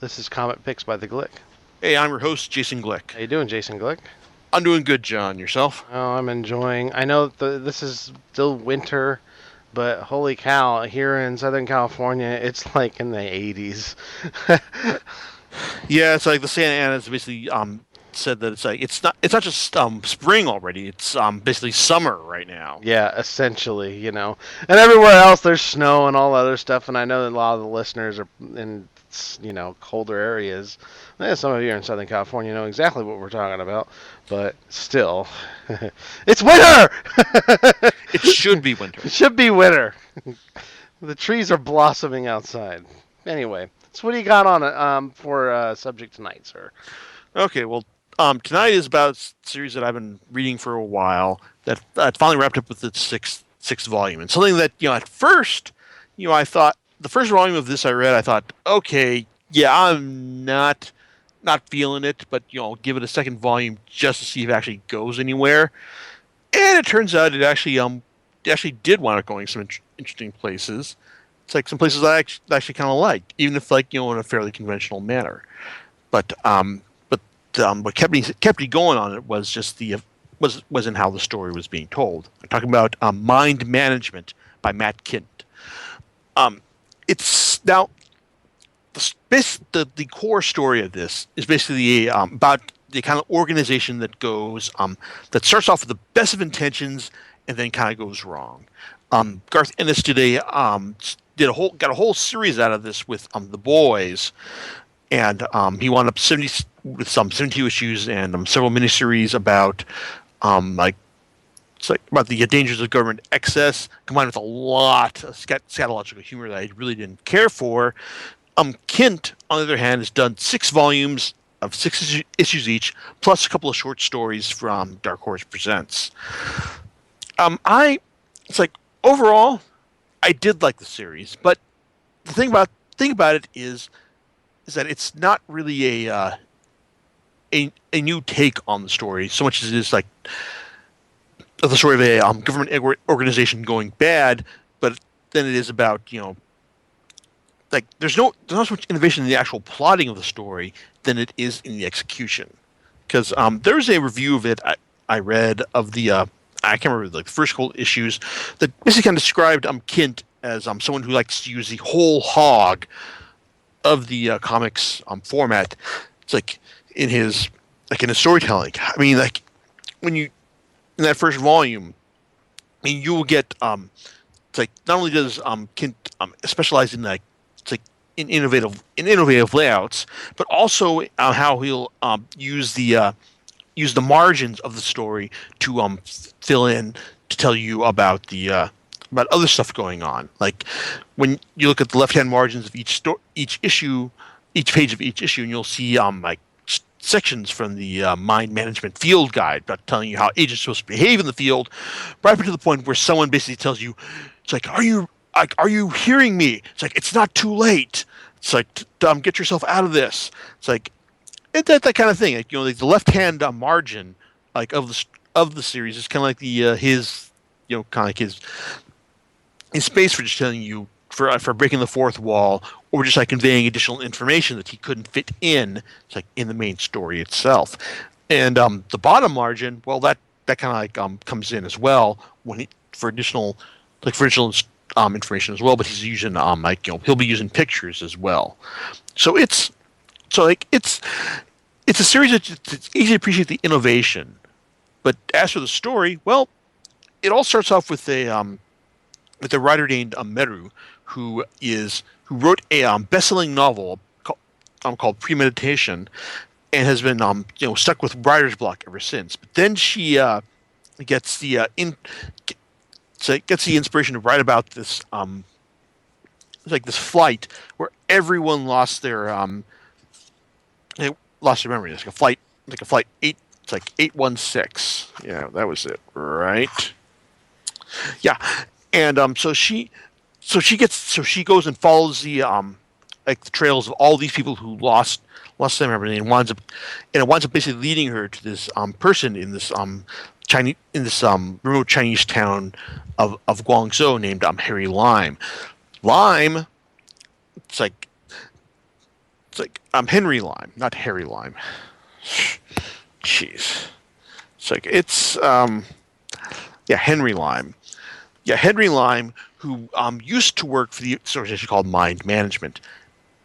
This is Comet Picks by the Glick. Hey, I'm your host, Jason Glick. How you doing, Jason Glick? I'm doing good, John. Yourself? Oh, I'm enjoying. I know this is still winter, but holy cow, here in Southern California, it's like in the 80s. Yeah, it's like the Santa Ana's basically said that it's not just spring already. It's basically summer right now. Yeah, essentially, And everywhere else, there's snow and all other stuff. And I know that a lot of the listeners are in, colder areas. Yeah, some of you in Southern California know exactly what we're talking about. But still, it's winter! It should be winter. It should be winter. The trees are blossoming outside. Anyway, so what do you got on for subject tonight, sir? Okay, well, tonight is about a series that I've been reading for a while that finally wrapped up with its sixth volume, and something that at first, I thought the first volume of this I read, I thought, okay, yeah, I'm not feeling it, but I'll give it a second volume just to see if it actually goes anywhere. And it turns out it actually did wind up going some interesting places. It's like some places I actually kind of like, even if in a fairly conventional manner. But what kept me going on it was just was in how the story was being told. I'm talking about Mind Management by Matt Kindt. It's now the core story of this is basically about the kind of organization that starts off with the best of intentions and then kind of goes wrong. Garth Ennis got a whole series out of this with the boys, and he wound up with some 72 issues and several miniseries about about the dangers of government excess, combined with a lot of scatological humor that I really didn't care for. Kindt, on the other hand, has done 6 volumes of issues each, plus a couple of short stories from Dark Horse Presents. It's like overall, I did like the series, but the thing about it is that it's not really a new take on the story so much as it is like the story of a government organization going bad, but then it is about there's not so much innovation in the actual plotting of the story than it is in the execution. Because there's a review of it I read of the I can't remember the first couple issues that basically kind of described Kindt as someone who likes to use the whole hog of the comics format. It's in his storytelling. I mean, like when you in that first volume, I mean, you will get it's like not only does Kindt specialize in in innovative layouts, but also how he'll use the margins of the story to fill in to tell you about about other stuff going on. Like when you look at the left hand margins of each issue, each page of each issue, and you'll see sections from the mind management field guide about telling you how agents are supposed to behave in the field, right up to the point where someone basically tells you, it's like, are you hearing me? It's like, it's not too late. It's like, get yourself out of this. It's like that kind of thing. Like, the left hand margin of the series is kind of like his kind of like his space for just telling you for breaking the fourth wall, or just conveying additional information that he couldn't fit in. It's like in the main story itself. And the bottom margin, well, that kind of comes in as well for additional information as well. But he's using he'll be using pictures as well. So it's a series that it's easy to appreciate the innovation. But as for the story, well, it all starts off with a writer named Meru, who wrote a best-selling novel called Premeditation, and has been stuck with writer's block ever since. But then she gets the inspiration to write about this this flight where everyone lost their memory. It's like a flight 8. It's like 816. Yeah, that was it, right? Yeah, and she goes and follows the the trails of all these people who lost them everything, and it winds up basically leading her to this person in this remote Chinese town of Guangzhou named Harry Lime. Lime, it's like Henry Lime, not Harry Lime. Jeez. It's like it's yeah, Henry Lime. Yeah, Henry Lime, who used to work for the organization called Mind Management.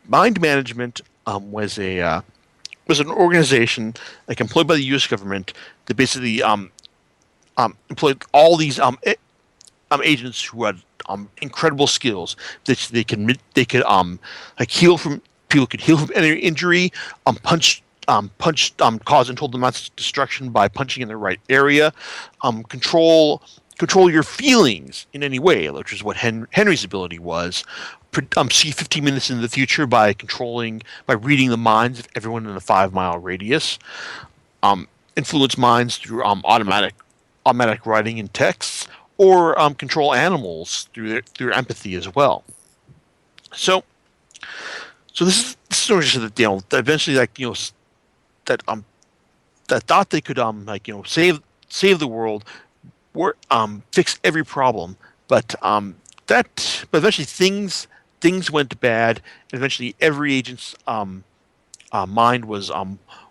Mind Management was an organization like employed by the U.S. government that basically employed all these agents who had incredible skills that they could like heal from people could heal from any injury, cause untold amounts of destruction by punching in the right area, control your feelings in any way, which is what Henry's ability was. See 15 minutes into the future by reading the minds of everyone in a 5 mile radius. Influence minds through automatic writing and texts, or control animals through their empathy as well. So this is just that that eventually that that thought they could save the world, fix every problem, but but eventually things went bad, and eventually every agent's mind was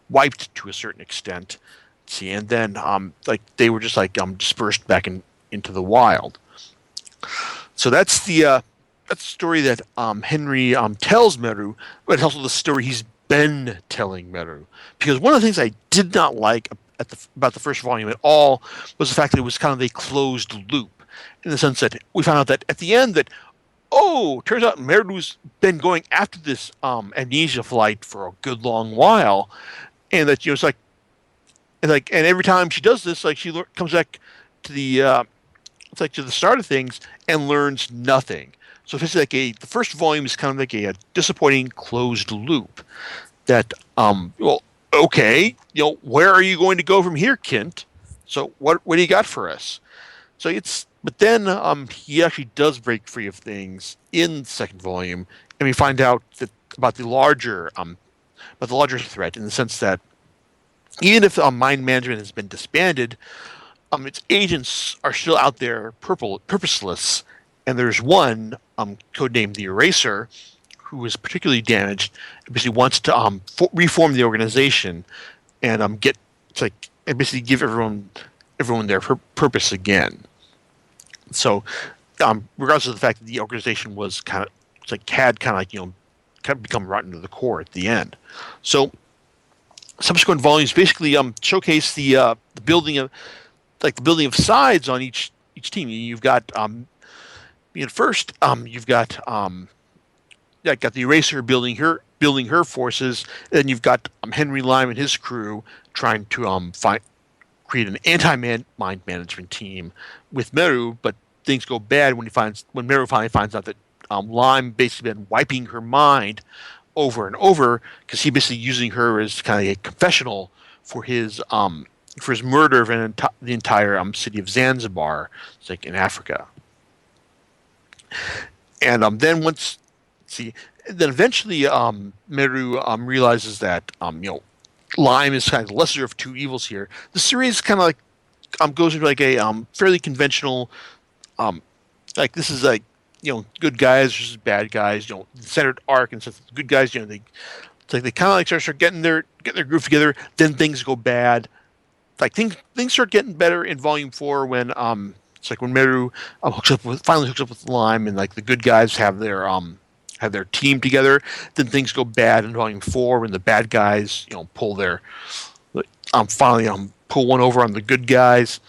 wiped to a certain extent. See, and then they were just dispersed back into the wild. So that's the story that Henry tells Meru, but it's also the story he's been telling Meru. Because one of the things I did not like about the first volume at all was the fact that it was kind of a closed loop, in the sense that we found out that at the end that, oh, turns out Meru's been going after this amnesia flight for a good long while, and that it's like, and every time she does this, like she comes back to the it's like to the start of things and learns nothing. So it's like the first volume is kind of like a disappointing closed loop. That well, okay, where are you going to go from here, Kindt? So what do you got for us? But then he actually does break free of things in the second volume, and we find out that about the larger threat, in the sense that even if mind management has been disbanded, its agents are still out there purposeless, and there's one codenamed the Eraser, who is particularly damaged, and basically wants to reform the organization and and basically give everyone their purpose again. So, regardless of the fact that the organization was had become rotten to the core at the end. So, subsequent volumes basically showcase the building of sides on each team. You've got first you've got got the Eraser building her forces, and then you've got Henry Lime and his crew trying to create an anti-mind management team with Meru, but things go bad when Meru finally finds out that Lime basically been wiping her mind over and over, because he basically using her as kind of a confessional for his murder of the entire city of Zanzibar, it's like in Africa. And then eventually Meru realizes that Lime is kind of the lesser of two evils here. The series kind of goes into a fairly conventional this is good guys versus bad guys, centered arc, and stuff. Good guys, they kind of start getting their groove together. Then things go bad. Things start getting better in volume 4 when it's like when Meru finally hooks up with Lime, and the good guys have their team together. Then things go bad in volume 4 when the bad guys pull one over on the good guys.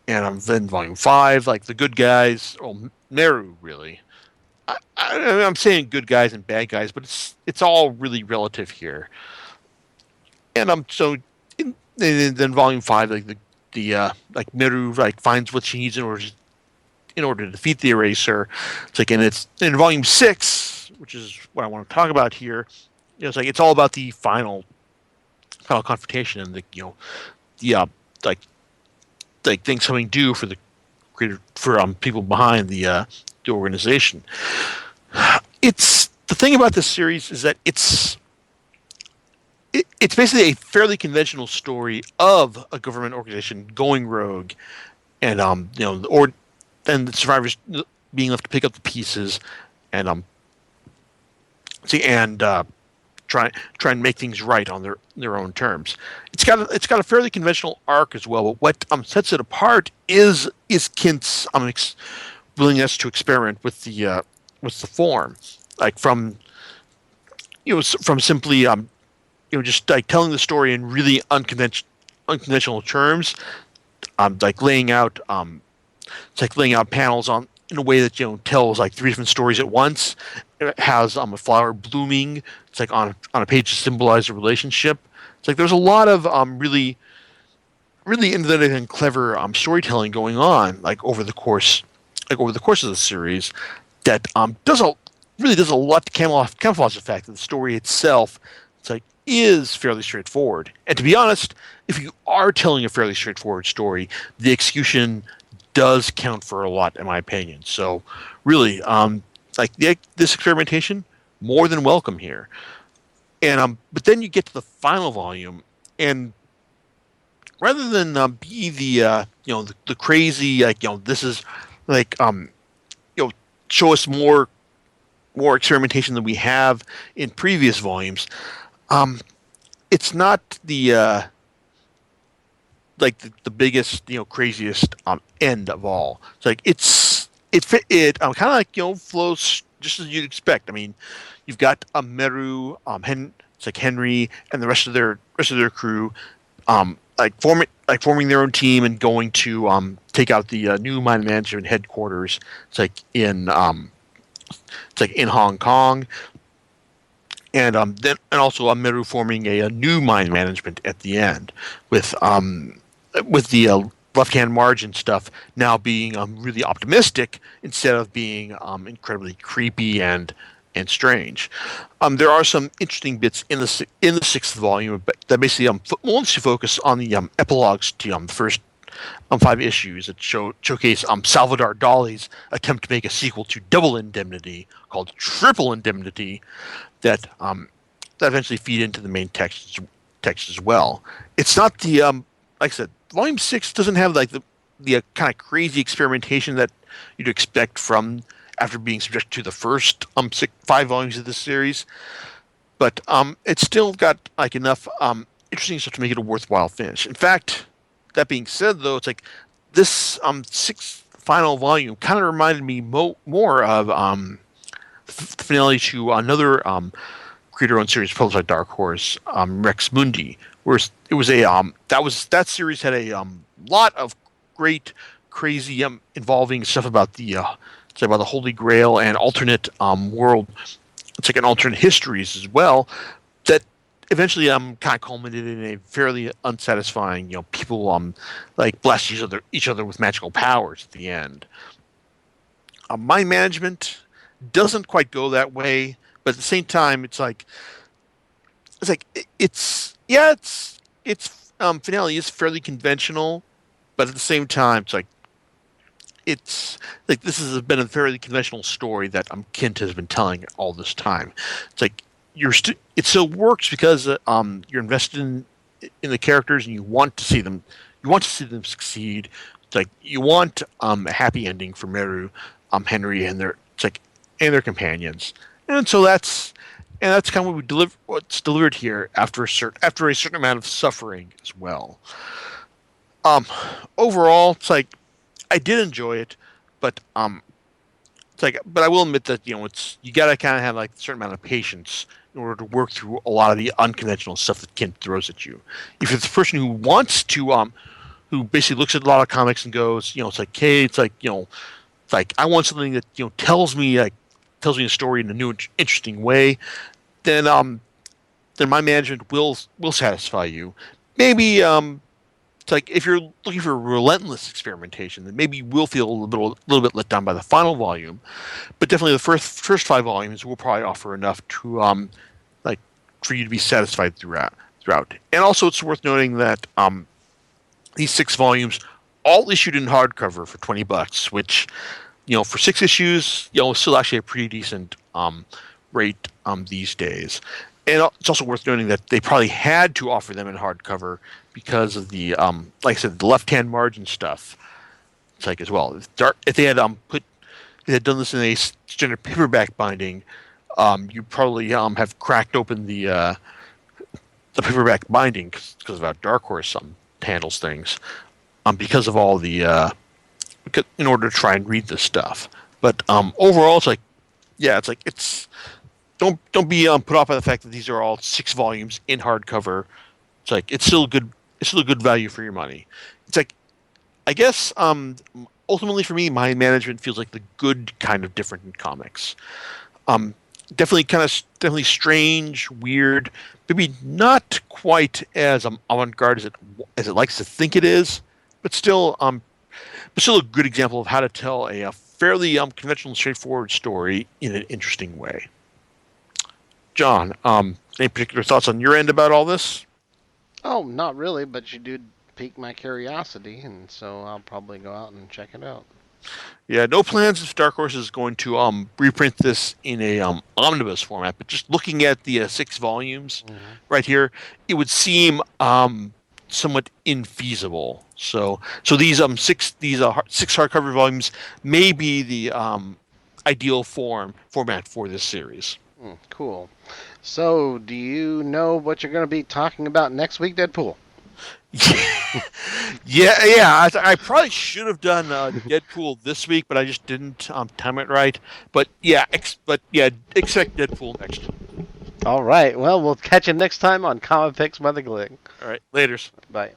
And then volume 5, the good guys, Meru really. I'm saying good guys and bad guys, but it's all really relative here. And then volume 5, Meru finds what she needs in order to defeat the Eraser. And it's in volume 6, which is what I want to talk about here. It's all about the final confrontation and things coming due for people behind the organization. It's the thing about this series is that it's basically a fairly conventional story of a government organization going rogue, and and the survivors being left to pick up the pieces, and try and make things right on their own terms. It's got a fairly conventional arc as well. But what sets it apart is Kindt's willingness to experiment with the form, like from from simply just like telling the story in really unconventional terms, like laying out it's like laying out panels on in a way that tells like three different stories at once. It has a flower blooming. It's like on a page to symbolize a relationship. It's like there's a lot of really innovative and clever storytelling going on over the course of the series that does a lot to camouflage the fact that the story itself it's like is fairly straightforward. And to be honest, if you are telling a fairly straightforward story, the execution does count for a lot, in my opinion. So, really, this experimentation more than welcome here. And but then you get to the final volume, and rather than be the crazy this is like show us more experimentation than we have in previous volumes. It's not the biggest craziest end of all. It's like it kind of flows just as you'd expect. I mean, you've got Meru, it's like Henry and the rest of their crew, forming their own team and going to take out the new mine management headquarters. It's like in Hong Kong, and also Meru forming a new mine management at the end with the left hand margin stuff now being really optimistic instead of being incredibly creepy and strange. There are some interesting bits in the sixth volume that basically mostly focus on the epilogues to the first five issues that showcase Salvador Dali's attempt to make a sequel to Double Indemnity called Triple Indemnity that eventually feed into the main text as well. It's not the like I said, Volume 6 doesn't have like the kind of crazy experimentation that you'd expect from after being subject to the first five volumes of this series, but it's still got like enough interesting stuff to make it a worthwhile finish. In fact, that being said, though, it's like this sixth final volume kind of reminded me more of the finale to another creator-owned series published by Dark Horse, Rex Mundi, where it was that series had a lot of great, crazy, involving stuff about about the Holy Grail and alternate world. It's like an alternate histories as well that eventually kind of culminated in a fairly unsatisfying, people like blast each other with magical powers at the end. Mind management doesn't quite go that way, but at the same time, it's finale is fairly conventional, but at the same time, it's like this has been a fairly conventional story that Kindt has been telling all this time. It's like it still works because you're invested in the characters and you want to see them succeed. It's like you want a happy ending for Meru, Henry, and their companions, and so that's kind of what's delivered here after a certain amount of suffering as well. Overall, it's like I did enjoy it, but but I will admit that you gotta kind of have like a certain amount of patience in order to work through a lot of the unconventional stuff that Kindt throws at you. If you're the person who wants to who basically looks at a lot of comics and goes, it's like, hey, it's like I want something that tells me a story in a new interesting way, then my management will satisfy you. Maybe it's like if you're looking for relentless experimentation, then maybe you will feel a little bit let down by the final volume, but definitely the first five volumes will probably offer enough to for you to be satisfied throughout. And also, it's worth noting that these six volumes all issued in hardcover for $20, which for 6 issues, is still actually a pretty decent rate these days. And it's also worth noting that they probably had to offer them in hardcover because of the, like I said, the left-hand margin stuff. It's like as well. If they had done this in a standard paperback binding, You probably have cracked open the paperback binding because of how Dark Horse handles things. Because of all the in order to try and read this stuff. But overall, it's like yeah, it's don't be put off by the fact that these are all 6 volumes in hardcover. It's like it's still good. It's still a good value for your money. It's like I guess ultimately for me, mind management feels like the good kind of different in comics. Um, definitely strange, weird, maybe not quite as avant-garde as it likes to think it is, but still a good example of how to tell a fairly conventional, straightforward story in an interesting way. John, any particular thoughts on your end about all this? Oh, not really, but you did pique my curiosity, and so I'll probably go out and check it out. Yeah, no plans if Dark Horse is going to reprint this in a omnibus format, but just looking at the 6 volumes Hmm. right here, it would seem somewhat infeasible. So these 6 hardcover volumes may be the ideal format for this series. Cool. So, do you know what you're going to be talking about next week, Deadpool? Yeah. I probably should have done Deadpool this week, but I just didn't time it right. But yeah, expect Deadpool next. All right. Well, we'll catch you next time on Comic Picks by the Glig. All right, later. Bye.